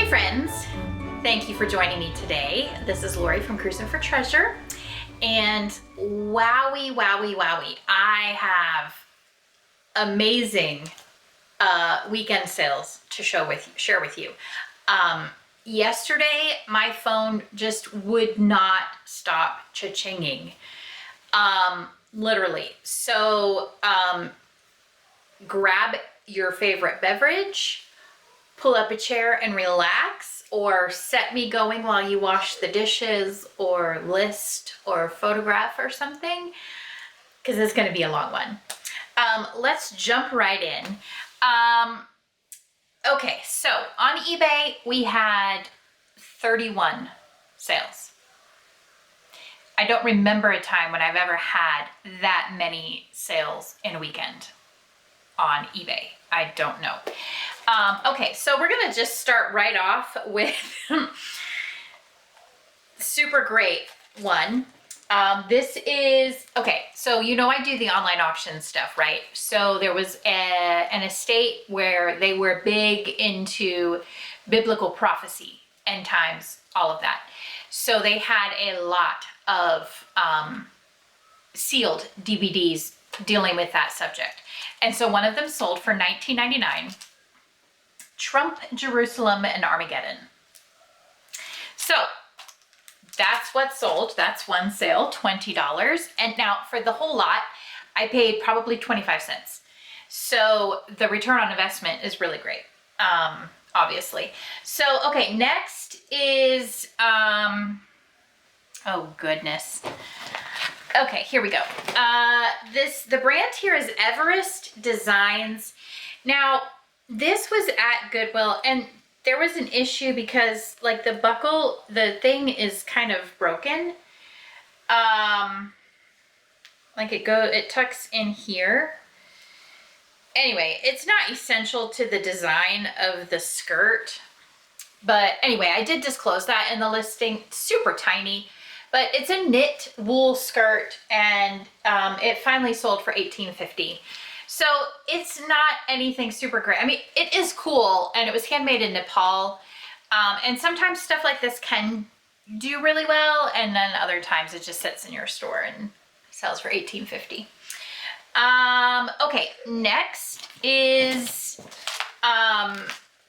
Hey friends, thank you for joining me today. This is Lori from Cruising for Treasure, and wowie, I have amazing weekend sales to share with you. Yesterday, my phone just would not stop cha-chinging, literally. So grab your favorite beverage, pull up a chair and relax, or set me going while you wash the dishes or list or photograph or something, because it's going to be a long one. Let's jump right in. Okay, so on eBay, we had 31 sales. I don't remember a time when I've ever had that many sales in a weekend on eBay. I don't know. Okay, so we're gonna just start right off with super great one. This is, okay, so you know I do the online auction stuff, right? So there was an estate where they were big into biblical prophecy, end times, all of that. So they had a lot of sealed DVDs dealing with that subject. And so one of them sold for $19.99, Trump, Jerusalem, and Armageddon. So that's what sold. That's one sale, $20. And now for the whole lot, I paid probably 25 cents. So the return on investment is really great, obviously. So, okay, next is, oh goodness. Okay, here we go. The brand here is Everest Designs. Now, this was at Goodwill, and there was an issue because like the buckle, the thing is kind of broken. Like it tucks in here. Anyway, it's not essential to the design of the skirt. But anyway, I did disclose that in the listing. Super tiny, but it's a knit wool skirt, and it finally sold for $18.50. So it's not anything super great. I mean, it is cool, and it was handmade in Nepal. And sometimes stuff like this can do really well, and then other times it just sits in your store and sells for $18.50. Okay, next is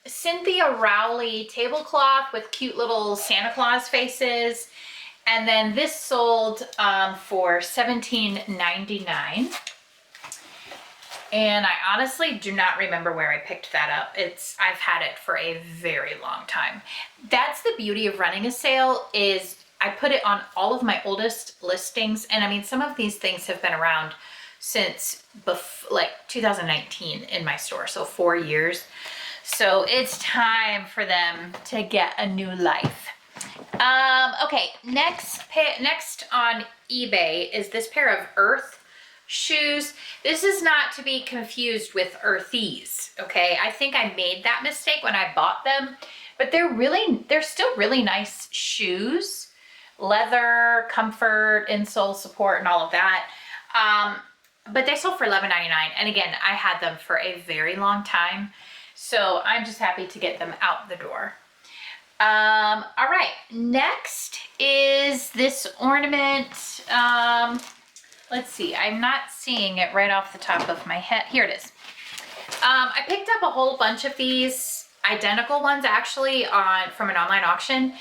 Cynthia Rowley tablecloth with cute little Santa Claus faces. And then this sold for $17.99. And I honestly do not remember where I picked that up. I've had it for a very long time. That's the beauty of running a sale, is I put it on all of my oldest listings. And I mean, some of these things have been around since like 2019 in my store, so 4 years. So it's time for them to get a new life. Okay, next on eBay is this pair of Earth shoes. This is not to be confused with Earthies, okay? I think I made that mistake when I bought them, but they're still really nice shoes. Leather, comfort, insole support, and all of that. But they sold for $11.99, and again, I had them for a very long time, so I'm just happy to get them out the door. All right, next is this ornament. Let's see, I'm not seeing it right off the top of my head. Here it is. I picked up a whole bunch of these identical ones actually from an online auction,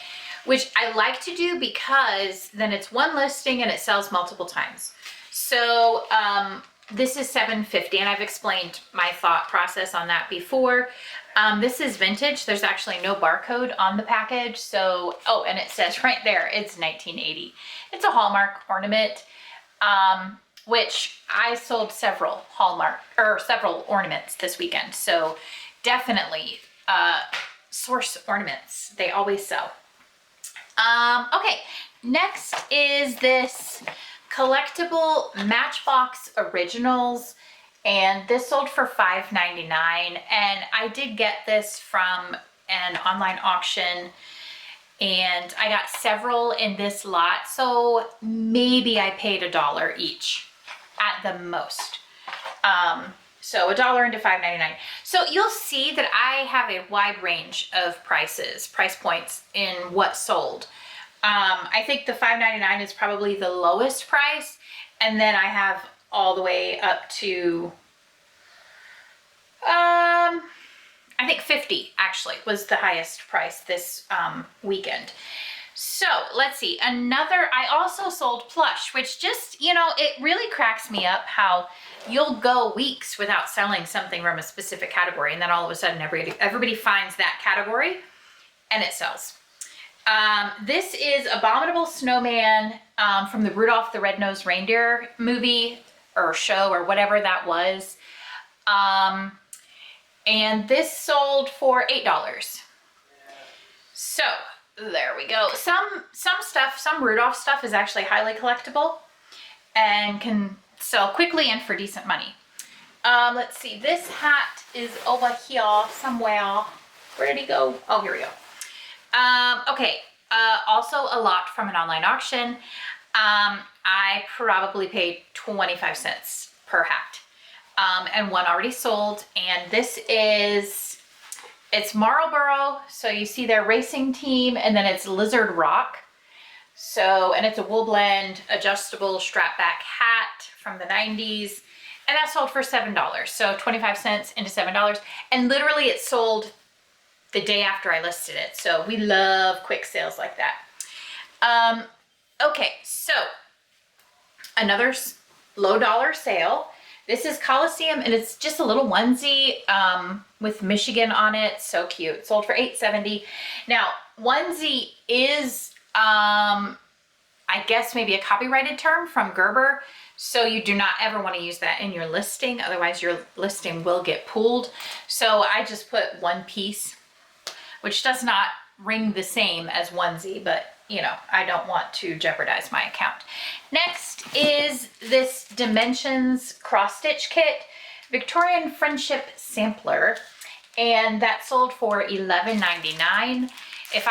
which I like to do because then it's one listing and it sells multiple times. So this is $7.50, and I've explained my thought process on that before. This is vintage. There's actually no barcode on the package. So, oh, and it says right there, it's 1980. It's a Hallmark ornament, which I sold several ornaments this weekend. So definitely source ornaments. They always sell. Okay, next is this collectible Matchbox Originals. And this sold for $5.99, and I did get this from an online auction, and I got several in this lot, so maybe I paid $1 each at the most. So $1 into $5.99. So you'll see that I have a wide range of price points in what sold. I think the $5.99 is probably the lowest price. And then I have all the way up to, I think 50 actually was the highest price this weekend. So let's see, I also sold plush, which just, it really cracks me up how you'll go weeks without selling something from a specific category, and then all of a sudden everybody finds that category and it sells. This is Abominable Snowman from the Rudolph the Red-Nosed Reindeer movie or show or whatever that was. And this sold for $8. So there we go. Some Rudolph stuff is actually highly collectible and can sell quickly and for decent money. Let's see, this hat is over here somewhere. Where did he go? Oh, here we go. Okay, also a lot from an online auction. I probably paid 25 cents per hat. And one already sold, and it's Marlboro, so you see their racing team, and then it's Lizard Rock. So, and it's a wool blend, adjustable strap back hat from the 90s, and that sold for $7. So 25 cents into $7, and literally it sold the day after I listed it. So we love quick sales like that. Okay, so another low dollar sale. This is Coliseum, and it's just a little onesie with Michigan on it. So cute. Sold for $8.70. Now, onesie is, I guess, maybe a copyrighted term from Gerber. So you do not ever want to use that in your listing. Otherwise, your listing will get pulled. So I just put one piece, which does not ring the same as onesie, but I don't want to jeopardize my account. Next is this Dimensions cross stitch kit, Victorian Friendship Sampler, and that sold for $11.99. If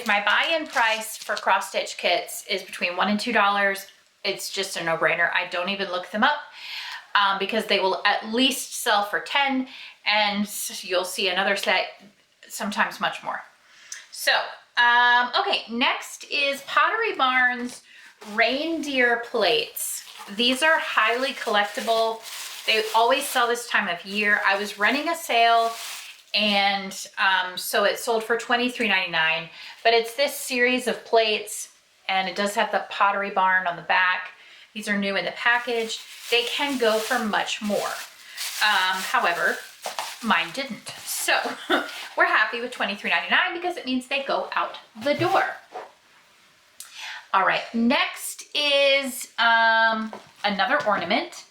my buy-in price for cross stitch kits is between $1 and $2, it's just a no-brainer. I don't even look them up because they will at least sell for $10, and you'll see another set, sometimes much more. So, okay, next is Pottery Barn's reindeer plates. These are highly collectible. They always sell this time of year. I was running a sale, and so it sold for $23.99, but it's this series of plates, and it does have the Pottery Barn on the back. These are new in the package. They can go for much more. However, mine didn't. So we're happy with $23.99 because it means they go out the door. All right, next is another ornament,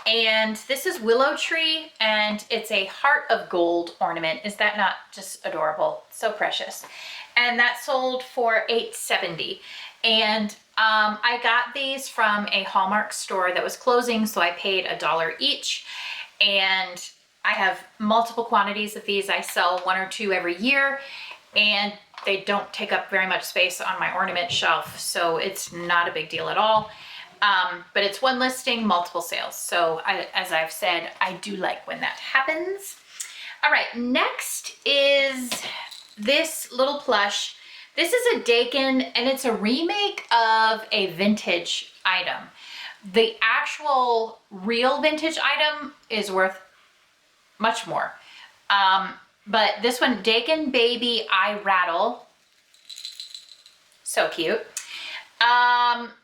and this is Willow Tree, and it's a heart of gold ornament. Is that not just adorable? So precious. And that sold for $8.70. And I got these from a Hallmark store that was closing, so I paid $1 each. And I have multiple quantities of these. I sell 1 or 2 every year, and they don't take up very much space on my ornament shelf, so it's not a big deal at all. But it's one listing, multiple sales. So as I've said, I do like when that happens. All right, next is this little plush. This is a Dakin, and it's a remake of a vintage item. The actual real vintage item is worth much more. But this one, Dakin Baby I Rattle. So cute.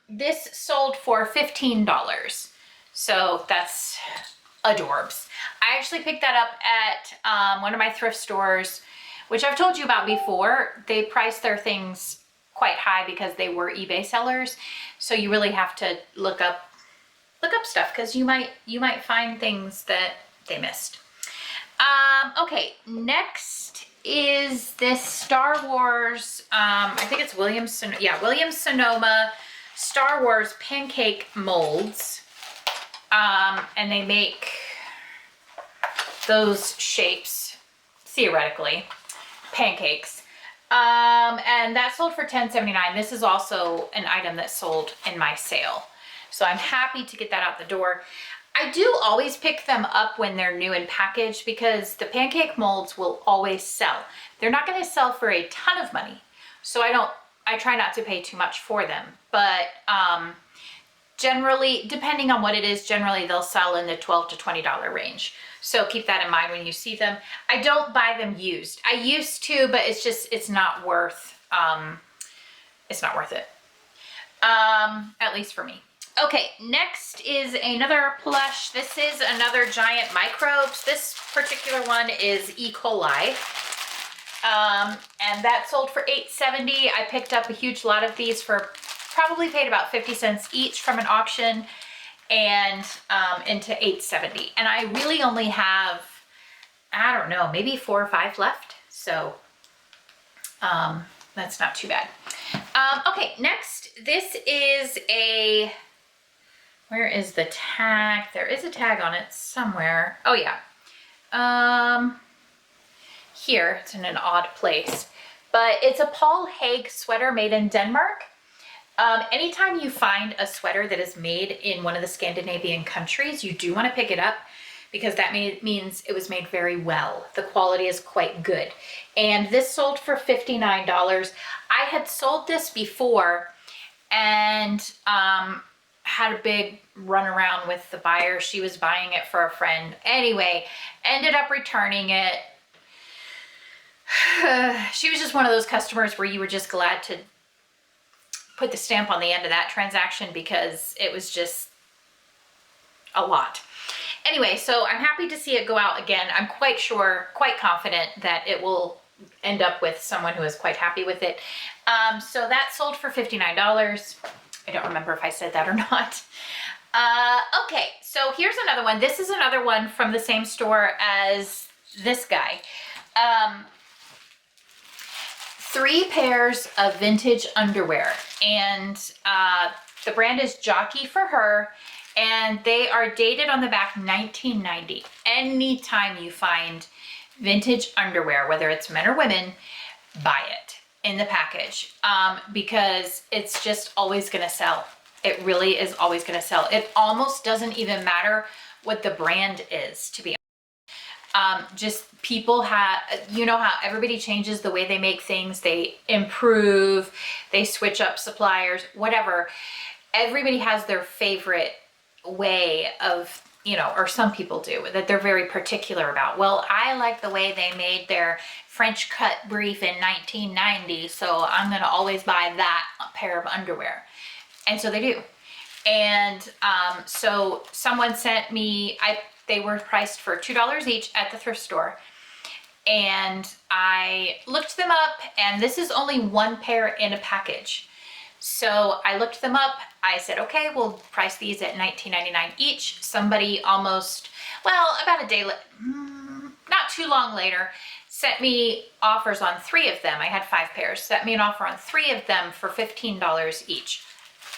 This sold for $15. So that's adorbs. I actually picked that up at one of my thrift stores, which I've told you about before. They price their things quite high because they were eBay sellers. So you really have to look up stuff because you might find things that they missed. Okay, next is this Star Wars, I think it's Williams Sonoma Star Wars pancake molds. And they make those shapes, theoretically, pancakes. And that sold for $10.79. This is also an item that sold in my sale. So I'm happy to get that out the door. I do always pick them up when they're new and packaged because the pancake molds will always sell. They're not going to sell for a ton of money. So I try not to pay too much for them. But generally, depending on what it is, generally they'll sell in the $12 to $20 range. So keep that in mind when you see them. I don't buy them used. I used to, but it's not worth it. At least for me. Okay, next is another plush. This is another giant microbes. This particular one is E. coli. And that sold for $8.70. I picked up a huge lot of these for probably paid about 50 cents each from an auction, and into $8.70. And I really only have, I don't know, maybe 4 or 5 left. So that's not too bad. Okay, next, this is where is the tag? There is a tag on it somewhere. Oh yeah. Here, it's in an odd place, but it's a Paul Hague sweater made in Denmark. Anytime you find a sweater that is made in one of the Scandinavian countries, you do want to pick it up because that means it was made very well. The quality is quite good. And this sold for $59. I had sold this before and had a big run around with the buyer. She was buying it for a friend. Anyway, ended up returning it. She was just one of those customers where you were just glad to put the stamp on the end of that transaction because it was just a lot. Anyway, so I'm happy to see it go out again. I'm quite confident that it will end up with someone who is quite happy with it. So that sold for $59. I don't remember if I said that or not. Okay, so here's another one. This is another one from the same store as this guy. 3 pairs of vintage underwear, and the brand is Jockey for Her, and they are dated on the back 1990. Anytime you find vintage underwear, whether it's men or women, buy it in the package, because it's just always gonna sell. It really is always gonna sell. It almost doesn't even matter what the brand is, to be honest. Just people you know how everybody changes the way they make things, they improve, they switch up suppliers, whatever. Everybody has their favorite way of, or some people do, that they're very particular about. Well, I like the way they made their French cut brief in 1990, so I'm gonna always buy that pair of underwear. And so they do. And so someone sent me, they were priced for $2 each at the thrift store. And I looked them up, and this is only 1 pair in a package. So I looked them up. I said, okay, we'll price these at $19.99 each. Somebody about a day, not too long later, sent me offers on 3 of them. I had 5 pairs. Sent me an offer on 3 of them for $15 each.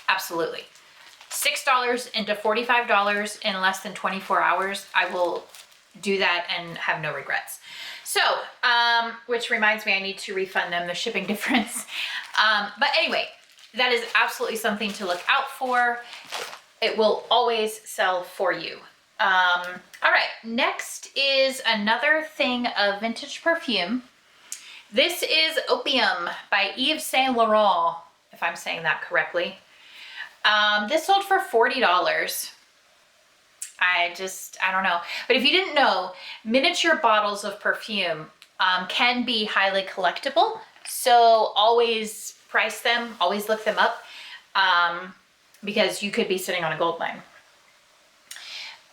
Absolutely. $6 into $45 in less than 24 hours. I will do that and have no regrets. So, which reminds me, I need to refund them the shipping difference. But anyway, that is absolutely something to look out for. It will always sell for you. All right, next is another thing of vintage perfume. This is Opium by Yves Saint Laurent, if I'm saying that correctly. This sold for $40. I don't know. But if you didn't know, miniature bottles of perfume can be highly collectible. So always price them, always look them up, because you could be sitting on a gold mine.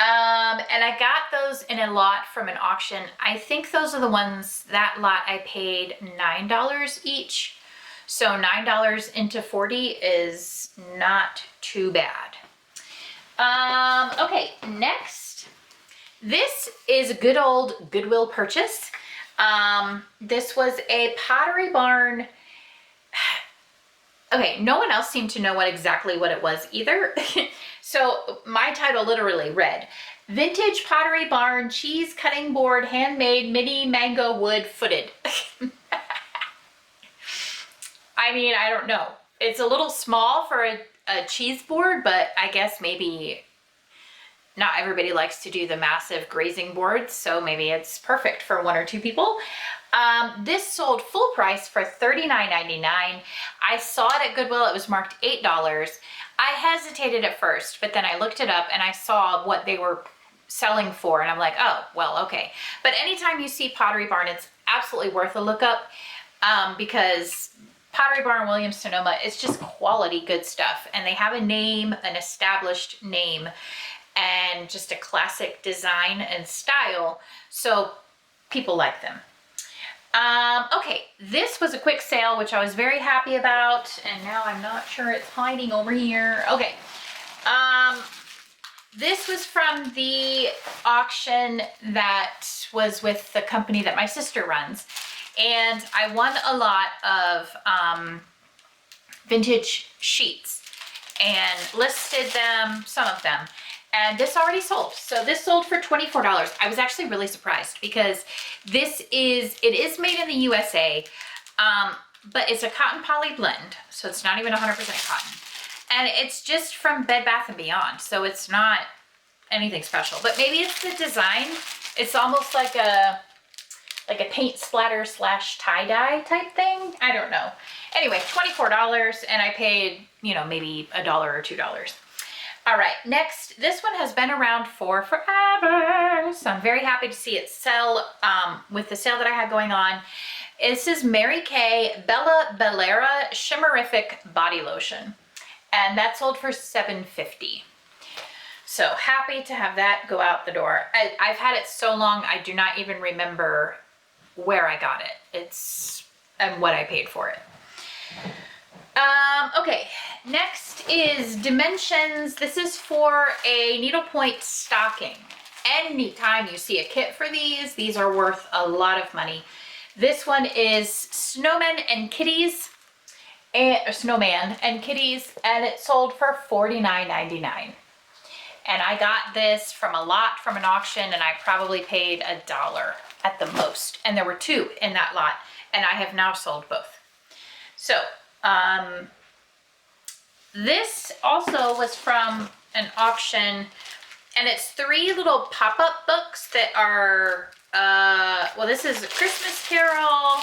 And I got those in a lot from an auction. I think those are the ones, that lot I paid $9 each. So $9 into 40 is not too bad. Okay, next. This is a good old Goodwill purchase. This was a Pottery Barn. Okay, no one else seemed to know exactly what it was either. So my title literally read, Vintage Pottery Barn Cheese Cutting Board Handmade Mini Mango Wood Footed. I mean, I don't know. It's a little small for a cheese board, but I guess maybe not everybody likes to do the massive grazing boards, so maybe it's perfect for 1 or 2 people. This sold full price for $39.99. I saw it at Goodwill. It was marked $8. I hesitated at first, but then I looked it up and I saw what they were selling for, and I'm like, oh, well, okay. But anytime you see Pottery Barn, it's absolutely worth a look up, because Pottery Barn, Williams-Sonoma, it's just quality good stuff. And they have a name, an established name, and just a classic design and style. So people like them. Okay, this was a quick sale, which I was very happy about. And now I'm not sure it's hiding over here. Okay. This was from the auction that was with the company that my sister runs. And I won a lot of vintage sheets and listed them, some of them. And this already sold. So this sold for $24. I was actually really surprised because it is made in the USA, but it's a cotton poly blend. So it's not even 100% cotton. And it's just from Bed Bath & Beyond. So it's not anything special, but maybe it's the design. It's almost like a paint splatter / tie-dye type thing. I don't know. Anyway, $24, and I paid, maybe $1 or $2. All right, next, this one has been around for forever, so I'm very happy to see it sell with the sale that I had going on. This is Mary Kay Bella Bellera Shimmerific Body Lotion, and that sold for $7.50. So happy to have that go out the door. I've had it so long, I do not even remember where I got it. And what I paid for it. Okay, next is Dimensions. This is for a needlepoint stocking. Anytime you see a kit for these are worth a lot of money. This one is Snowman and Kitties, and it sold for $49.99. And I got this from a lot from an auction, and I probably paid $1 at the most. And there were 2 in that lot, and I have now sold both. So, this also was from an auction, and it's 3 little pop-up books that are, well, this is A Christmas Carol,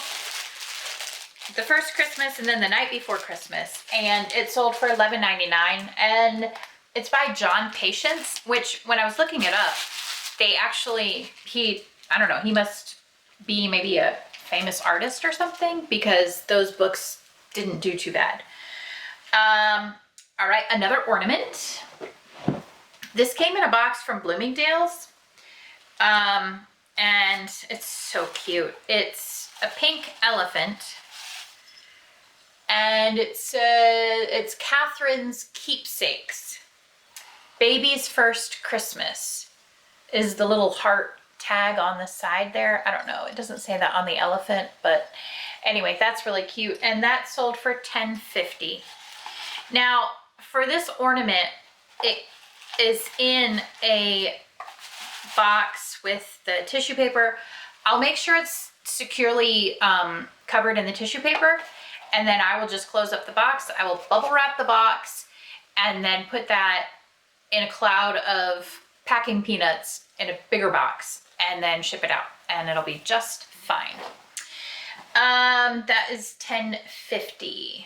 The First Christmas, and then The Night Before Christmas. And it sold for $11.99, and it's by John Patience, which when I was looking it up, they actually, I don't know, he must be maybe a famous artist or something, because those books didn't do too bad. All right, another ornament. This came in a box from Bloomingdale's, and it's so cute. It's a pink elephant, and it's Catherine's Keepsakes. Baby's First Christmas is the little heart tag on the side there. I don't know, it doesn't say that on the elephant, but anyway, that's really cute. And that sold for $10.50. Now, for this ornament, it is in a box with the tissue paper. I'll make sure it's securely covered in the tissue paper, and then I will just close up the box. I will bubble wrap the box and then put that in a cloud of packing peanuts in a bigger box and then ship it out, and it'll be just fine. That is $10.50.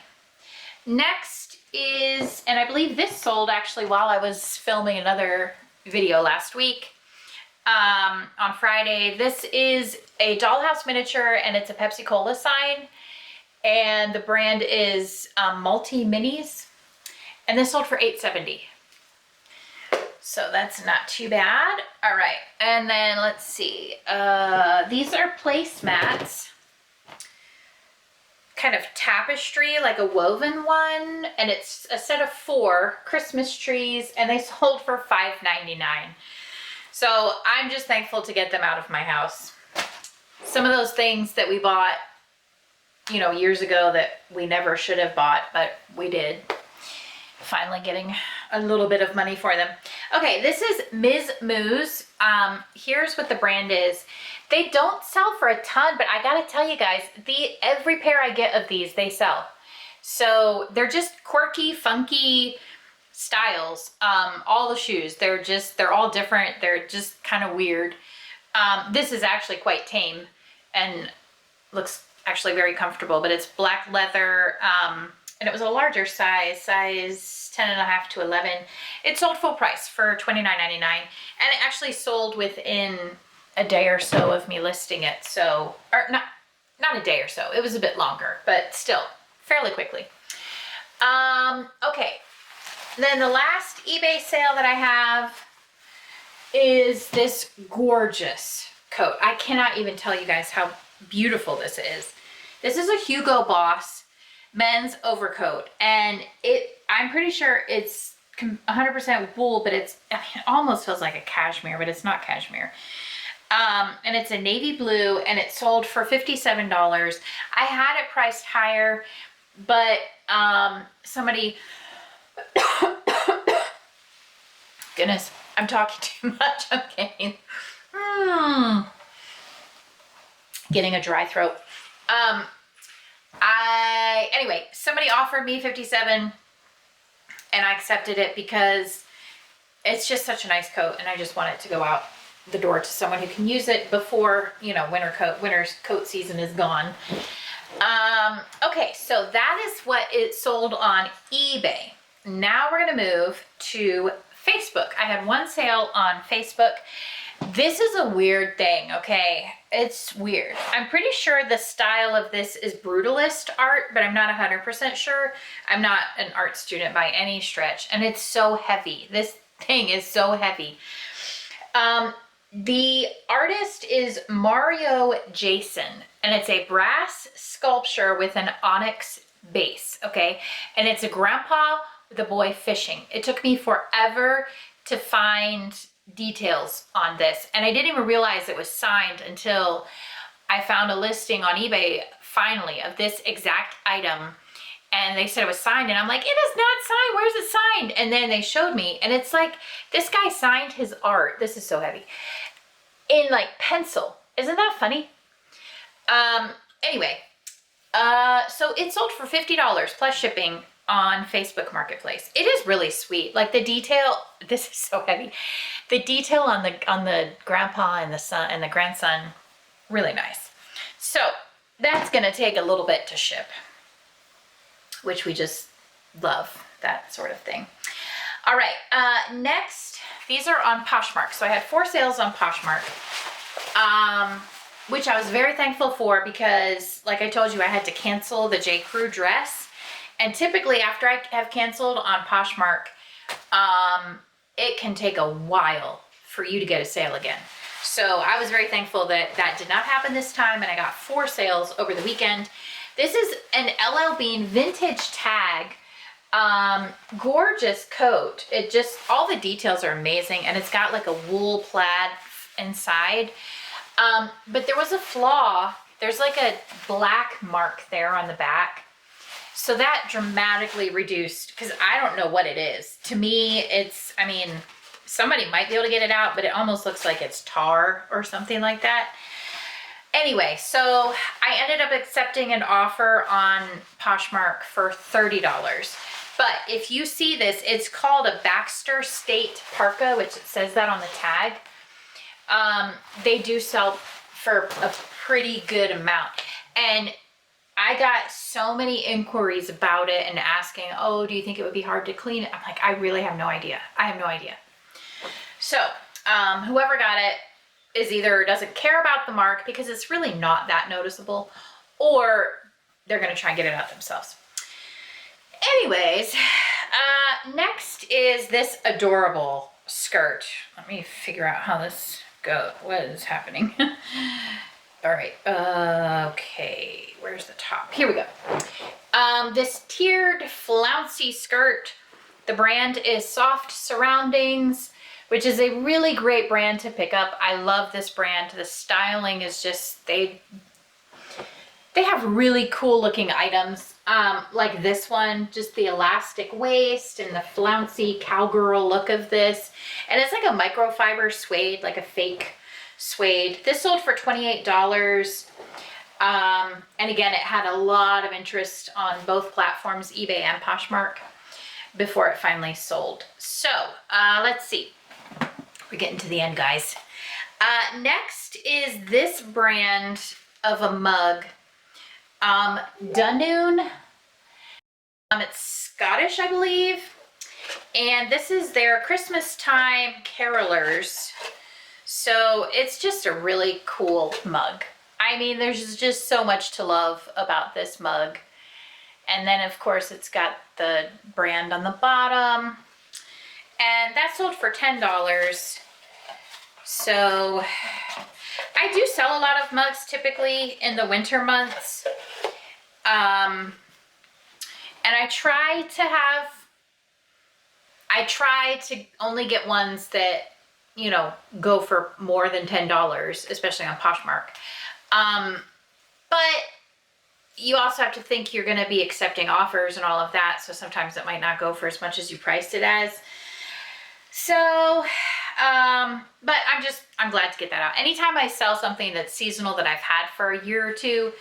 Next is, and I believe this sold actually while I was filming another video last week, on Friday. This is a dollhouse miniature, and it's a Pepsi Cola sign, and the brand is Multi Minis, and this sold for $8.70. So that's not too bad. All right, and then let's see. These are placemats, kind of tapestry, like a woven one, and it's a set of 4 Christmas trees, and they sold for $5.99. So I'm just thankful to get them out of my house. Some of those things that we bought, years ago that we never should have bought, but we did. Finally getting a little bit of money for them. Okay, this is Ms. Moo's. Here's what the brand is. They don't sell for a ton, but I gotta tell you guys, every pair I get of these, they sell. So they're just quirky, funky, styles. All the shoes, they're all different. They're just kind of weird. This is actually quite tame and looks actually very comfortable, but it's black leather, and it was a larger size 10.5 to 11. It sold full price for $29.99, and it actually sold within a day or so of me listing it. So, or not a day or so. It was a bit longer, but still fairly quickly. Okay. Then the last eBay sale that I have is this gorgeous coat. I cannot even tell you guys how beautiful this is. This is a Hugo Boss men's overcoat, and I'm pretty sure it's 100% wool, but it almost feels like a cashmere, but it's not cashmere. And it's a navy blue, and it sold for $57. I had it priced higher, but somebody goodness, I'm talking too much. I'm getting a dry throat. Anyway, somebody offered me $57, and I accepted it because it's just such a nice coat, and I just want it to go out the door to someone who can use it before, winter's coat season is gone. Okay, so that is what it sold on eBay. Now we're gonna move to Facebook. I had one sale on Facebook. This is a weird thing, okay? It's weird. I'm pretty sure the style of this is brutalist art, but I'm not 100% sure. I'm not an art student by any stretch, and it's so heavy. This thing is so heavy. The artist is Mario Jason, and it's a brass sculpture with an onyx base, okay? And it's a grandpa with a boy fishing. It took me forever to find details on this, and I didn't even realize it was signed until I found a listing on eBay finally of this exact item, and they said it was signed, and I'm like, it is not signed, where's it signed? And then they showed me, and it's like, this guy signed his art, this is so heavy, in like pencil. Isn't that funny? Anyway, so it sold for $50 plus shipping on Facebook Marketplace. It is really sweet. Like the detail, this is so heavy. The detail on the grandpa and the son and the grandson, really nice. So that's gonna take a little bit to ship, which we just love, that sort of thing. All right, next, these are on Poshmark. So I had 4 sales on Poshmark, which I was very thankful for because, like I told you, I had to cancel the J. Crew dress. And typically after I have canceled on Poshmark, it can take a while for you to get a sale again. So I was very thankful that that did not happen this time, and I got 4 sales over the weekend. This is an LL Bean vintage tag, gorgeous coat. It just, all the details are amazing, and it's got like a wool plaid inside. But there was a flaw. There's like a black mark there on the back. So that dramatically reduced, because I don't know what it is. To me, it's, I mean, somebody might be able to get it out, but it almost looks like it's tar or something like that. Anyway, so I ended up accepting an offer on Poshmark for $30. But if you see this, it's called a Baxter State Parka, which it says that on the tag. They do sell for a pretty good amount. And I got so many inquiries about it and asking, oh, do you think it would be hard to clean it? I'm like, I really have no idea. I have no idea. So whoever got it is either doesn't care about the mark because it's really not that noticeable, or they're going to try and get it out themselves. Anyways, next is this adorable skirt. Let me figure out how this goes. What is happening? All right. Okay. Where's the top? Here we go. This tiered flouncy skirt. The brand is Soft Surroundings, which is a really great brand to pick up. I love this brand. The styling is just, they have really cool looking items. Like this one, just the elastic waist and the flouncy cowgirl look of this. And it's like a microfiber suede, like a fake suede. This sold for $28. And again, it had a lot of interest on both platforms, eBay and Poshmark. before it finally sold. So let's see. We're getting to the end, guys. Next is this brand of a mug. Dunoon. It's Scottish, I believe. And this is their Christmas time carolers. So it's just a really cool mug. I mean, there's just so much to love about this mug. And then of course it's got the brand on the bottom. And that sold for $10. So I do sell a lot of mugs typically in the winter months. And I try to only get ones that, you know, go for more than $10, especially on Poshmark. But you also have to think you're going to be accepting offers and all of that. So sometimes it might not go for as much as you priced it as. So, but I'm glad to get that out. Anytime I sell something that's seasonal that I've had for a year or two,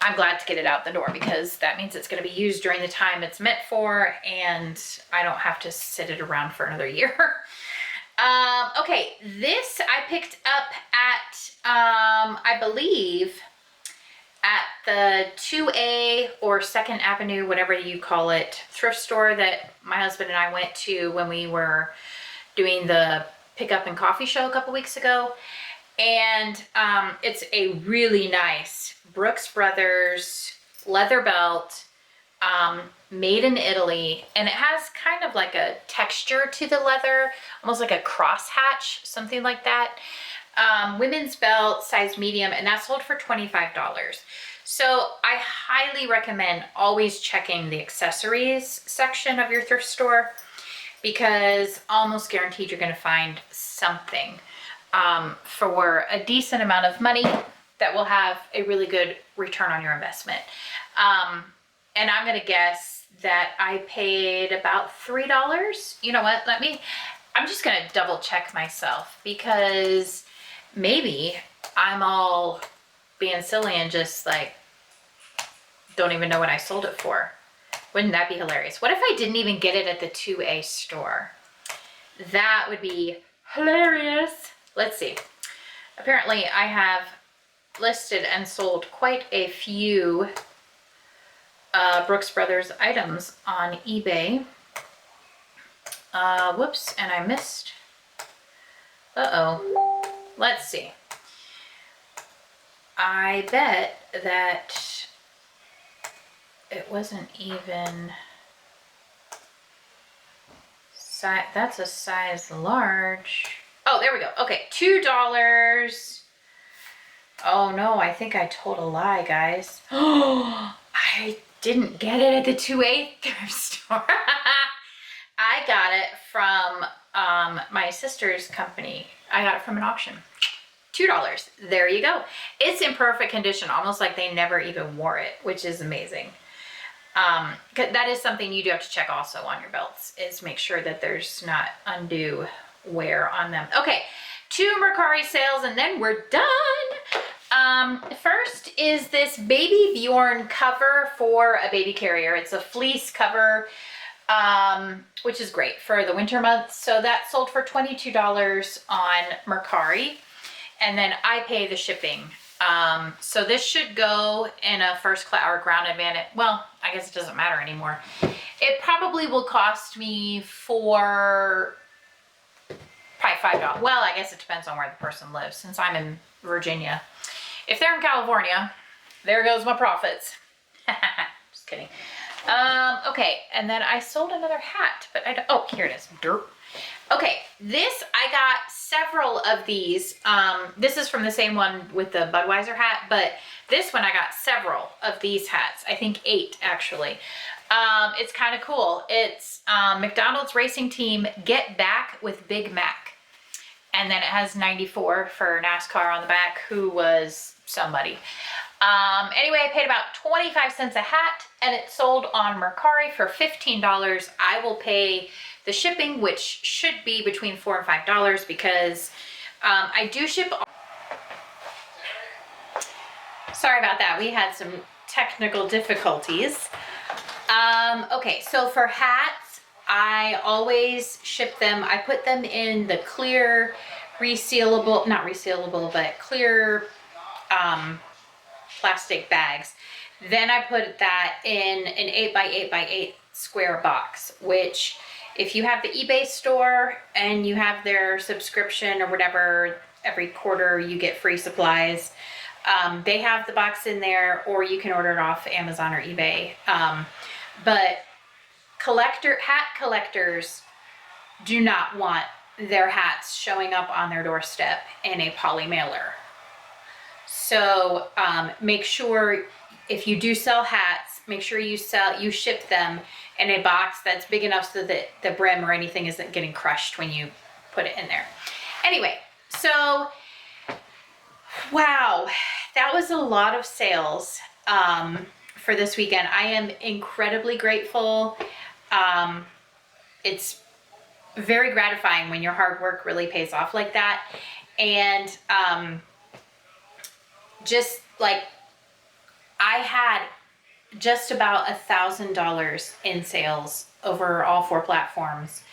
I'm glad to get it out the door because that means it's going to be used during the time it's meant for, and I don't have to sit it around for another year. Okay, this I picked up at, I believe, at the 2A or 2nd Avenue, whatever you call it, thrift store that my husband and I went to when we were doing the pickup and coffee show a couple weeks ago. And it's a really nice Brooks Brothers leather belt, made in Italy, and it has kind of like a texture to the leather, almost like a crosshatch, something like that. Women's belt, size medium, and that sold for $25. So I highly recommend always checking the accessories section of your thrift store because almost guaranteed you're going to find something for a decent amount of money that will have a really good return on your investment. And I'm going to guess that I paid about $3. You know what? I'm just going to double check myself because maybe I'm all being silly and just like don't even know what I sold it for. Wouldn't that be hilarious? What if I didn't even get it at the 2A store? That would be hilarious. Let's see. Apparently I have listed and sold quite a few Brooks Brothers items on eBay. Whoops, and I missed. Uh-oh. Let's see. I bet that it wasn't even size. That's a size large. Oh, there we go. Okay, $2. Oh no, I think I told a lie, guys. Oh, I didn't get it at the 2A thrift store. I got it from my sister's company. I got it from an auction. $2. There you go. It's in perfect condition, almost like they never even wore it, which is amazing. That is something you do have to check also on your belts, is make sure that there's not undue wear on them. Okay, 2 Mercari sales and then we're done. First is this Baby Bjorn cover for a baby carrier. It's a fleece cover, which is great for the winter months. So that sold for $22 on Mercari, and then I pay the shipping. So this should go in a first class or ground advantage. Well, I guess it doesn't matter anymore. It probably will cost me probably $5. Well, I guess it depends on where the person lives. Since I'm in Virginia, if they're in California, there goes my profits. Just kidding. Okay, and then I sold another hat, but oh, here it is. Derp. Okay, I got several of these. This is from the same one with the Budweiser hat, but this one I got several of these hats. I think 8 actually. It's kind of cool. It's McDonald's Racing Team Get Back with Big Mac. And then it has 94 for NASCAR on the back, who was somebody. Anyway, I paid about 25 cents a hat and it sold on Mercari for $15. I will pay the shipping, which should be between $4 and $5 because I do ship. Sorry about that. We had some technical difficulties. Okay, so for hats, I always ship them. I put them in the clear resealable, not resealable, but clear plastic bags. Then I put that in an 8x8x8 square box, which if you have the eBay store and you have their subscription or whatever, every quarter you get free supplies. They have the box in there, or you can order it off Amazon or eBay. But hat collectors do not want their hats showing up on their doorstep in a poly mailer. So make sure if you do sell hats, make sure you ship them in a box that's big enough so that the brim or anything isn't getting crushed when you put it in there. Anyway, so wow, that was a lot of sales for this weekend. I am incredibly grateful. It's very gratifying when your hard work really pays off like that. And just like, I had just about $1,000 in sales over all 4 platforms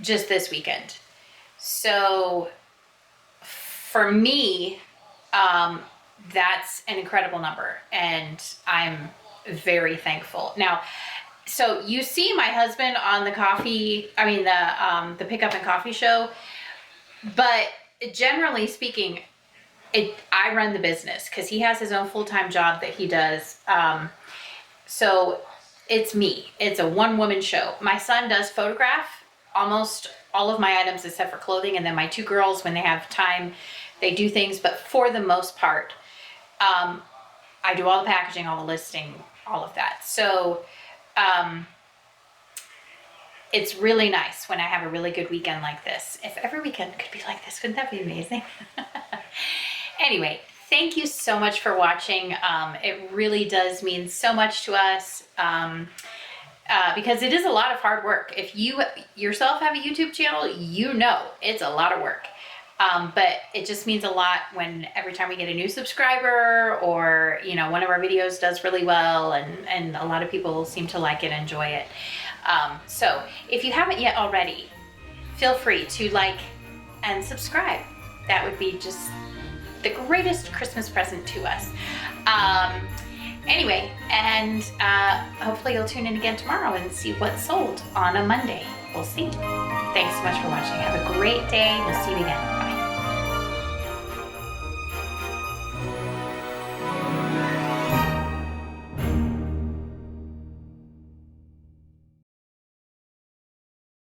just this weekend. So for me, that's an incredible number, and I'm very thankful. Now, so you see my husband on the the Pickup and Coffee show, but generally speaking, I run the business because he has his own full-time job that he does. So it's me. It's a one-woman show. My son does photograph almost all of my items except for clothing, and then my 2 girls, when they have time, they do things. But for the most part, I do all the packaging, all the listing, all of that. So it's really nice when I have a really good weekend like this. If every weekend could be like this, wouldn't that be amazing? Anyway, thank you so much for watching. It really does mean so much to us because it is a lot of hard work. If you yourself have a YouTube channel, you know it's a lot of work. But it just means a lot when every time we get a new subscriber, or one of our videos does really well, and a lot of people seem to like it and enjoy it. So if you haven't yet already, feel free to like and subscribe. That would be just the greatest Christmas present to us. Anyway, and hopefully you'll tune in again tomorrow and see what's sold on a Monday. We'll see. Thanks so much for watching. Have a great day. We'll see you again.